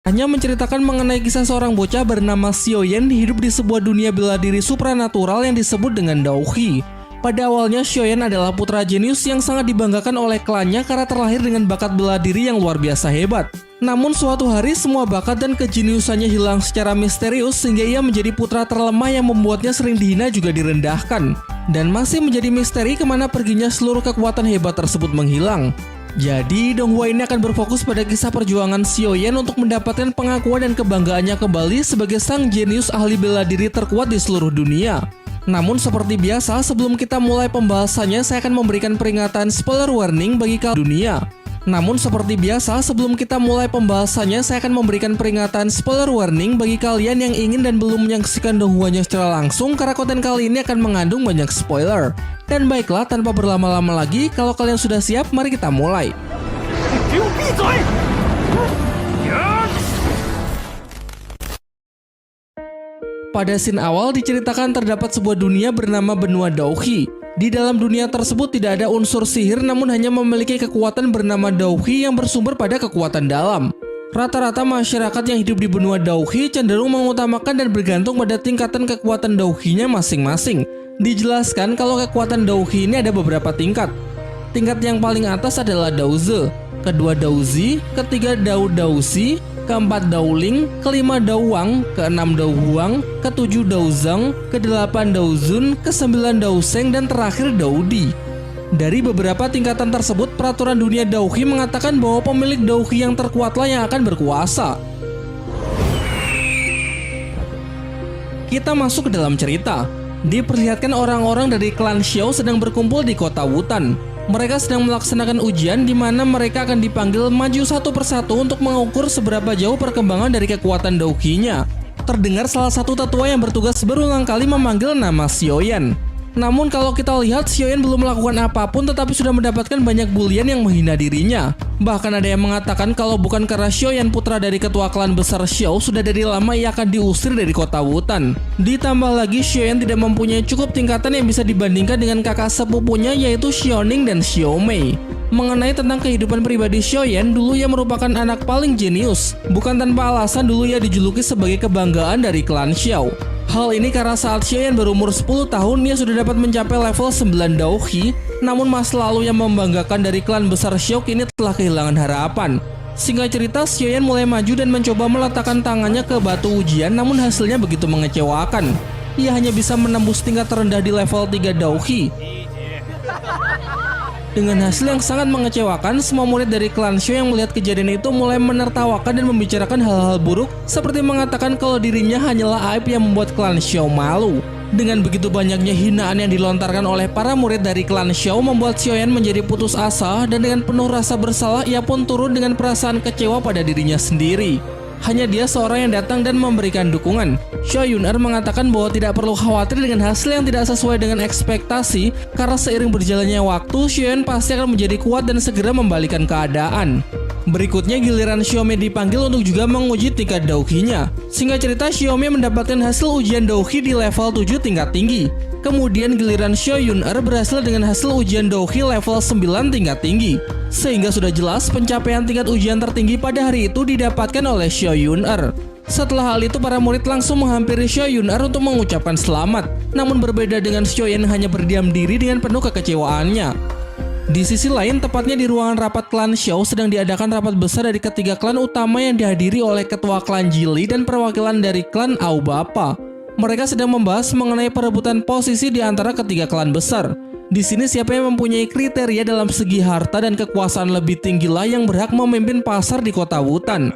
Hanya menceritakan mengenai kisah seorang bocah bernama Xiaoyan hidup di sebuah dunia bela diri supranatural yang disebut dengan Daohi. Pada awalnya, Xiaoyan adalah putra jenius yang sangat dibanggakan oleh klannya karena terlahir dengan bakat bela diri yang luar biasa hebat. Namun suatu hari semua bakat dan kejeniusannya hilang secara misterius sehingga ia menjadi putra terlemah yang membuatnya sering dihina juga direndahkan. Dan masih menjadi misteri kemana perginya seluruh kekuatan hebat tersebut menghilang. Jadi, Donghua ini akan berfokus pada kisah perjuangan Xiaoyan untuk mendapatkan pengakuan dan kebanggaannya kembali sebagai sang jenius ahli bela diri terkuat di seluruh dunia. Namun seperti biasa, sebelum kita mulai pembahasannya, saya akan memberikan peringatan spoiler warning bagi kalian dunia. Namun seperti biasa, sebelum kita mulai pembahasannya, saya akan memberikan peringatan spoiler warning bagi kalian yang ingin dan belum menyaksikan Donghuanya secara langsung karena konten kali ini akan mengandung banyak spoiler. Dan baiklah, tanpa berlama-lama lagi, kalau kalian sudah siap, mari kita mulai. Pada scene awal diceritakan terdapat sebuah dunia bernama benua Daohi. Di dalam dunia tersebut tidak ada unsur sihir namun hanya memiliki kekuatan bernama Daohi yang bersumber pada kekuatan dalam. Rata-rata masyarakat yang hidup di benua Daohi cenderung mengutamakan dan bergantung pada tingkatan kekuatan Daohi-nya masing-masing. Dijelaskan kalau kekuatan Daohi ini ada beberapa tingkat. Tingkat yang paling atas adalah Daoze, kedua Daozi, ketiga Dao Daozi, keempat Daoling, kelima Daowang, keenam Daohuang, ketujuh Daozang, kedelapan Daozun, kesembilan Daoseng, dan terakhir Daodi. Dari beberapa tingkatan tersebut, peraturan dunia Daohi mengatakan bahwa pemilik Daohi yang terkuatlah yang akan berkuasa. Kita masuk ke dalam cerita. Diperlihatkan orang-orang dari klan Xiao sedang berkumpul di kota Wutan. Mereka sedang melaksanakan ujian di mana mereka akan dipanggil maju satu persatu untuk mengukur seberapa jauh perkembangan dari kekuatan Daohi-nya. Terdengar salah satu tetua yang bertugas berulang kali memanggil nama Xiaoyan. Namun kalau kita lihat, Xiaoyan belum melakukan apapun tetapi sudah mendapatkan banyak bulian yang menghina dirinya. Bahkan ada yang mengatakan kalau bukan karena Xiaoyan putra dari ketua klan besar Xiao, sudah dari lama ia akan diusir dari kota Wutan. Ditambah lagi Xiaoyan tidak mempunyai cukup tingkatan yang bisa dibandingkan dengan kakak sepupunya yaitu Xiaoning dan Xiaomei. Mengenai tentang kehidupan pribadi Xiaoyan, dulu ia merupakan anak paling jenius. Bukan tanpa alasan dulu ia dijuluki sebagai kebanggaan dari klan Xiao. Hal ini karena saat Xiaoyan berumur 10 tahun, ia sudah dapat mencapai level 9 Daohi, namun masa lalu yang membanggakan dari klan besar Xiao kini telah kehilangan harapan. Singkat cerita, Xiaoyan mulai maju dan mencoba meletakkan tangannya ke batu ujian, namun hasilnya begitu mengecewakan. Ia hanya bisa menembus tingkat terendah di level 3 Daohi. Dengan hasil yang sangat mengecewakan, semua murid dari klan Xiao yang melihat kejadian itu mulai menertawakan dan membicarakan hal-hal buruk seperti mengatakan kalau dirinya hanyalah aib yang membuat klan Xiao malu. Dengan begitu banyaknya hinaan yang dilontarkan oleh para murid dari klan Xiao membuat Xiaoyan menjadi putus asa dan dengan penuh rasa bersalah ia pun turun dengan perasaan kecewa pada dirinya sendiri. Hanya dia seorang yang datang dan memberikan dukungan. Xiao Yunar mengatakan bahwa tidak perlu khawatir dengan hasil yang tidak sesuai dengan ekspektasi karena seiring berjalannya waktu, Xiaoyan pasti akan menjadi kuat dan segera membalikan keadaan. Berikutnya giliran Xiaomei dipanggil untuk juga menguji tingkat Daohi-nya. Singkat cerita, Xiaomei mendapatkan hasil ujian Daohi di level 7 tingkat tinggi. Kemudian giliran Xiao Yunar berhasil dengan hasil ujian Daohi level 9 tingkat tinggi. Sehingga sudah jelas pencapaian tingkat ujian tertinggi pada hari itu didapatkan oleh Xiao Yunar. Setelah hal itu, para murid langsung menghampiri Xiao Yunar untuk mengucapkan selamat. Namun berbeda dengan Xiaoyan hanya berdiam diri dengan penuh kekecewaannya. Di sisi lain, tepatnya di ruangan rapat klan Xiao sedang diadakan rapat besar dari ketiga klan utama yang dihadiri oleh ketua klan Jili dan perwakilan dari klan Aobapa. Mereka sedang membahas mengenai perebutan posisi di antara ketiga klan besar. Di sini siapa yang mempunyai kriteria dalam segi harta dan kekuasaan lebih tinggi lah yang berhak memimpin pasar di kota Wutan.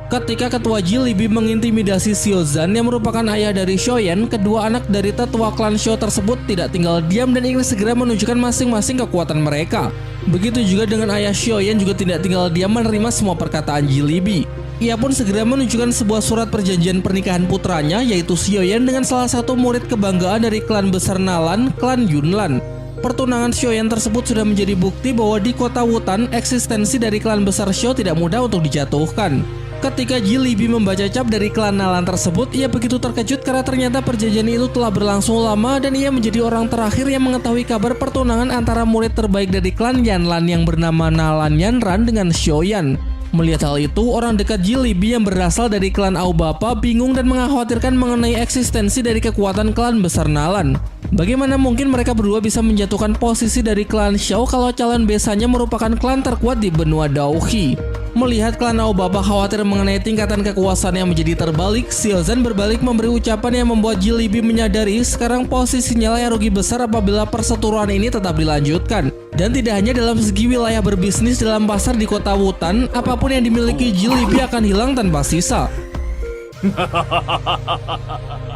Ketika ketua Jilibi mengintimidasi Xiaozan yang merupakan ayah dari Xiaoyan, kedua anak dari tetua klan Xiao tersebut tidak tinggal diam dan ingin segera menunjukkan masing-masing kekuatan mereka. Begitu juga dengan ayah Xiaoyan juga tidak tinggal diam menerima semua perkataan Jilibi. Ia pun segera menunjukkan sebuah surat perjanjian pernikahan putranya yaitu Xiaoyan dengan salah satu murid kebanggaan dari klan besar Nalan, klan Yunlan. Pertunangan Xiaoyan tersebut sudah menjadi bukti bahwa di kota Wutan eksistensi dari klan besar Xiao tidak mudah untuk dijatuhkan. Ketika Ji Libi membaca cap dari klan Nalan tersebut, ia begitu terkejut karena ternyata perjanjian itu telah berlangsung lama dan ia menjadi orang terakhir yang mengetahui kabar pertunangan antara murid terbaik dari klan Yanlan yang bernama Nalan Yanran dengan Xiaoyan. Melihat hal itu, orang dekat Ji Libi yang berasal dari klan Aobapa bingung dan mengkhawatirkan mengenai eksistensi dari kekuatan klan besar Nalan. Bagaimana mungkin mereka berdua bisa menjatuhkan posisi dari klan Xiao kalau calon besarnya merupakan klan terkuat di benua Daohi? Melihat klan Aobapa khawatir mengenai tingkatan kekuasaan yang menjadi terbalik, Xiaozan berbalik memberi ucapan yang membuat Ji Libi menyadari sekarang posisinya yang rugi besar apabila perseteruan ini tetap dilanjutkan. Dan tidak hanya dalam segi wilayah berbisnis dalam pasar di kota Wutan, apapun yang dimiliki Ji Libi akan hilang tanpa sisa.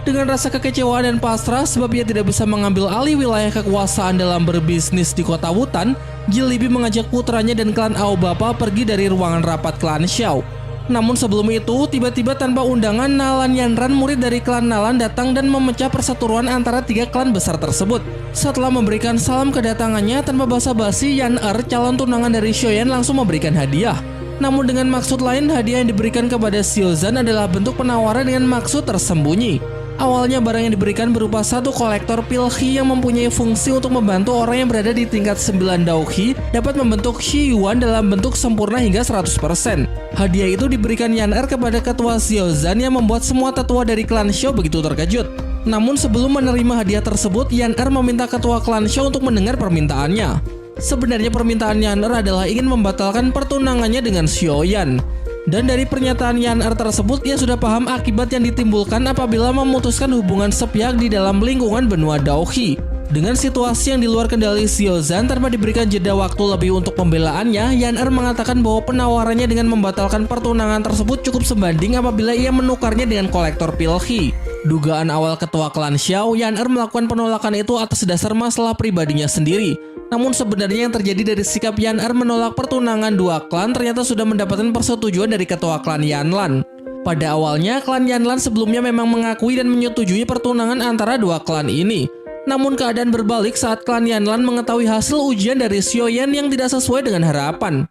Dengan rasa kekecewaan dan pasrah sebab ia tidak bisa mengambil alih wilayah kekuasaan dalam berbisnis di kota Wutan, Ji Libi mengajak putranya dan klan Aobapa pergi dari ruangan rapat klan Xiao. Namun sebelum itu, tiba-tiba tanpa undangan, Nalan Yanran, murid dari klan Nalan, datang dan memecah perseteruan antara 3 klan besar tersebut. Setelah memberikan salam kedatangannya, tanpa basa-basi, Yan calon tunangan dari Xiaoyan, langsung memberikan hadiah. Namun dengan maksud lain, hadiah yang diberikan kepada Xiaozan adalah bentuk penawaran dengan maksud tersembunyi. Awalnya barang yang diberikan berupa satu kolektor pilhi yang mempunyai fungsi untuk membantu orang yang berada di tingkat 9 Daohi dapat membentuk Shi Yuan dalam bentuk sempurna hingga 100%. Hadiah itu diberikan Yan kepada ketua Xiaozan yang membuat semua tetua dari klan Xiao begitu terkejut. Namun sebelum menerima hadiah tersebut, Yan meminta ketua klan Xiao untuk mendengar permintaannya. Sebenarnya permintaan Yan adalah ingin membatalkan pertunangannya dengan Xiaoyan. Dan dari pernyataan Yan tersebut, ia sudah paham akibat yang ditimbulkan apabila memutuskan hubungan sepihak di dalam lingkungan benua Daohi. Dengan situasi yang di luar kendali Xiaozan tanpa diberikan jeda waktu lebih untuk pembelaannya, Yan mengatakan bahwa penawarannya dengan membatalkan pertunangan tersebut cukup sebanding apabila ia menukarnya dengan kolektor pilhi. Dugaan awal ketua klan Xiao, Yan melakukan penolakan itu atas dasar masalah pribadinya sendiri. Namun sebenarnya yang terjadi dari sikap Yan menolak pertunangan 2 klan ternyata sudah mendapatkan persetujuan dari ketua klan Yanlan. Pada awalnya, klan Yanlan sebelumnya memang mengakui dan menyetujui pertunangan antara 2 klan ini. Namun keadaan berbalik saat klan Yanlan mengetahui hasil ujian dari Xiaoyan yang tidak sesuai dengan harapan.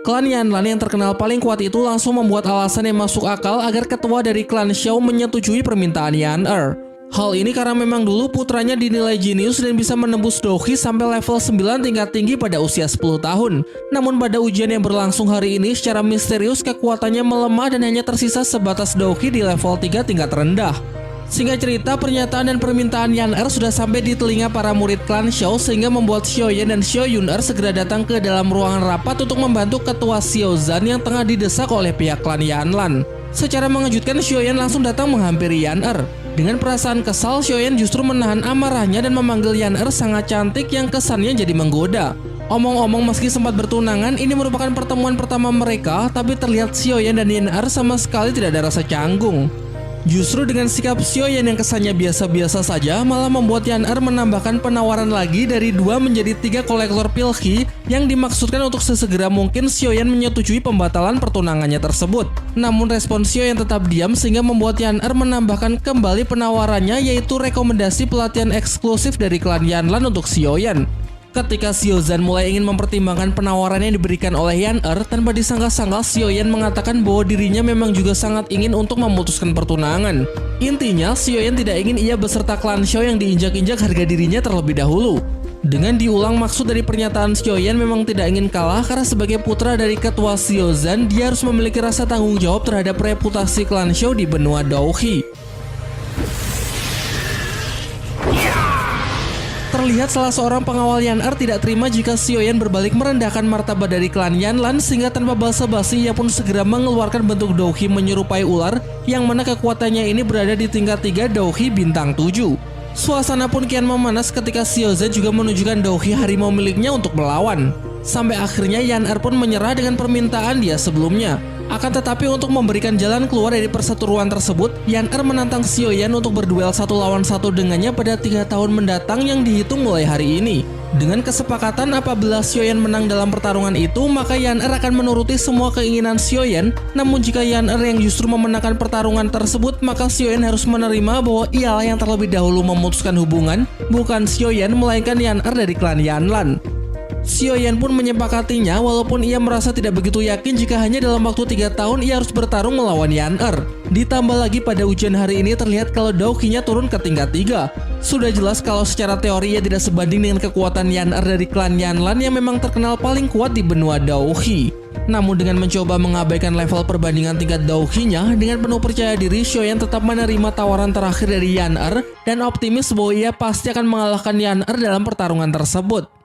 Klan Yanlan yang terkenal paling kuat itu langsung membuat alasan yang masuk akal agar ketua dari klan Xiao menyetujui permintaan Yan. Hal ini karena memang dulu putranya dinilai jenius dan bisa menembus Daohi sampai level 9 tingkat tinggi pada usia 10 tahun. Namun pada ujian yang berlangsung hari ini secara misterius kekuatannya melemah dan hanya tersisa sebatas Daohi di level 3 tingkat rendah. Singkat cerita, pernyataan dan permintaan Yan sudah sampai di telinga para murid klan Xiao sehingga membuat Xiaoyan dan Xiaoyun segera datang ke dalam ruangan rapat untuk membantu ketua Xiaozan yang tengah didesak oleh pihak klan Yanlan. Secara mengejutkan, Xiaoyan langsung datang menghampiri Yan. Dengan perasaan kesal, Xiaoyan justru menahan amarahnya dan memanggil Yan sangat cantik yang kesannya jadi menggoda. Omong-omong, meski sempat bertunangan, ini merupakan pertemuan pertama mereka, tapi terlihat Xiaoyan dan Yan sama sekali tidak ada rasa canggung. Justru dengan sikap Xiaoyan yang kesannya biasa-biasa saja, malah membuat Yan menambahkan penawaran lagi dari 2 menjadi 3 kolektor pilhi yang dimaksudkan untuk sesegera mungkin Xiaoyan menyetujui pembatalan pertunangannya tersebut. Namun respon Xiaoyan tetap diam sehingga membuat Yan menambahkan kembali penawarannya, yaitu rekomendasi pelatihan eksklusif dari klan Yanlan untuk Xiaoyan. Ketika Xiaozan mulai ingin mempertimbangkan penawaran yang diberikan oleh Yan tanpa disangka-sangka Xiaoyan mengatakan bahwa dirinya memang juga sangat ingin untuk memutuskan pertunangan. Intinya, Xiaoyan tidak ingin ia beserta klan Xiao yang diinjak-injak harga dirinya terlebih dahulu. Dengan diulang, maksud dari pernyataan Xiaoyan memang tidak ingin kalah karena sebagai putra dari ketua Xiaozan, dia harus memiliki rasa tanggung jawab terhadap reputasi klan Xiao di benua Daohi. Terlihat salah seorang pengawal Yan tidak terima jika Xiaoyan berbalik merendahkan martabat dari klan Yanlan sehingga tanpa basa-basi ia pun segera mengeluarkan bentuk Daohi menyerupai ular yang mana kekuatannya ini berada di tingkat 3 Daohi bintang 7. Suasana pun kian memanas ketika Xiaozan juga menunjukkan Daohi harimau miliknya untuk melawan. Sampai akhirnya Yan pun menyerah dengan permintaan dia sebelumnya. Akan tetapi untuk memberikan jalan keluar dari perseteruan tersebut, Yan menantang Xiaoyan untuk berduel 1 lawan 1 dengannya pada 3 tahun mendatang yang dihitung mulai hari ini. Dengan kesepakatan apabila Xiaoyan menang dalam pertarungan itu, maka Yan akan menuruti semua keinginan Xiaoyan. Namun jika Yan yang justru memenangkan pertarungan tersebut, maka Xiaoyan harus menerima bahwa ialah yang terlebih dahulu memutuskan hubungan, bukan Xiaoyan melainkan Yan dari klan Yanlan. Xiaoyan pun menyepakatinya walaupun ia merasa tidak begitu yakin jika hanya dalam waktu 3 tahun ia harus bertarung melawan Yan Er. Ditambah lagi pada ujian hari ini terlihat kalau Daoqinya turun ke tingkat 3. Sudah jelas kalau secara teori ia tidak sebanding dengan kekuatan Yan Er dari klan Yanlan yang memang terkenal paling kuat di benua Daoqi. Namun dengan mencoba mengabaikan level perbandingan tingkat Daoqinya, dengan penuh percaya diri Xiaoyan tetap menerima tawaran terakhir dari Yan Er dan optimis bahwa ia pasti akan mengalahkan Yan Er dalam pertarungan tersebut.